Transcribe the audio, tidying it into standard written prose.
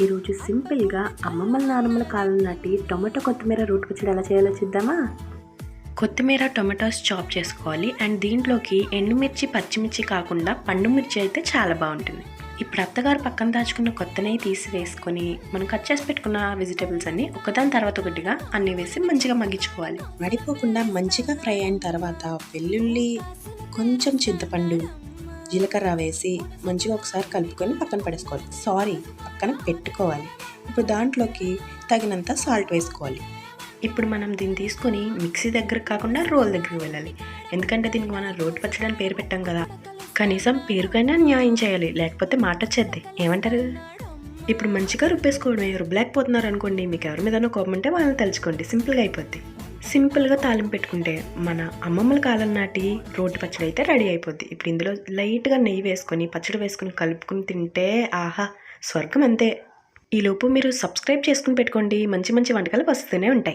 ఈరోజు సింపుల్గా అమ్మమ్మల నానమ్మల కాలం నాటి టొమాటో కొత్తిమీర రోటి పచ్చడి ఎలా చేయాలో చూద్దామా. కొత్తిమీర టొమాటోస్ చాప్ చేసుకోవాలి. అండ్ దీంట్లోకి ఎండుమిర్చి పచ్చిమిర్చి కాకుండా పండు మిర్చి అయితే చాలా బాగుంటుంది. ఇప్పుడు అత్తగారు పక్కన దాచుకున్న కొత్తనెయ్యి తీసి వేసుకొని మనం కట్ చేసి పెట్టుకున్న వెజిటేబుల్స్ అన్ని ఒకదాని తర్వాత ఒకటిగా అన్నీ వేసి మంచిగా మగ్గించుకోవాలి. మడిపోకుండా మంచిగా ఫ్రై అయిన తర్వాత వెల్లుల్లి, కొంచెం చింతపండు, జీలకర్ర వేసి మంచిగా ఒకసారి కలుపుకొని పక్కన పక్కన పెట్టుకోవాలి. ఇప్పుడు దాంట్లోకి తగినంత సాల్ట్ వేసుకోవాలి. ఇప్పుడు మనం దీన్ని తీసుకొని మిక్సీ దగ్గరకు కాకుండా రోల్ దగ్గరికి వెళ్ళాలి. ఎందుకంటే దీనికి మనం రోటి పచ్చడి అని పేరు పెట్టాం కదా, కనీసం పేరుకైనా న్యాయం చేయాలి, లేకపోతే మాట వచ్చేద్ది. ఏమంటారు? ఇప్పుడు మంచిగా రుబ్బేసుకోవడమే. రుబ్బలేకపోతున్నారు అనుకోండి, మీకు ఎవరి మీదనో కోపం ఉంటే వాళ్ళని తలుచుకోండి, సింపుల్గా అయిపోద్ది. సింపుల్గా తాలింపు పెట్టుకుంటే మన అమ్మమ్మల కాలం నాటి రోటి పచ్చడి అయితే రెడీ అయిపోద్ది. ఇప్పుడు ఇందులో లైట్గా నెయ్యి వేసుకొని పచ్చడి వేసుకొని కలుపుకుని తింటే ఆహా స్వర్గం అంతే. ఈలోపు మీరు సబ్స్క్రైబ్ చేసుకుని పెట్టుకోండి, మంచి మంచి వంటకాలు వస్తూనే ఉంటాయి.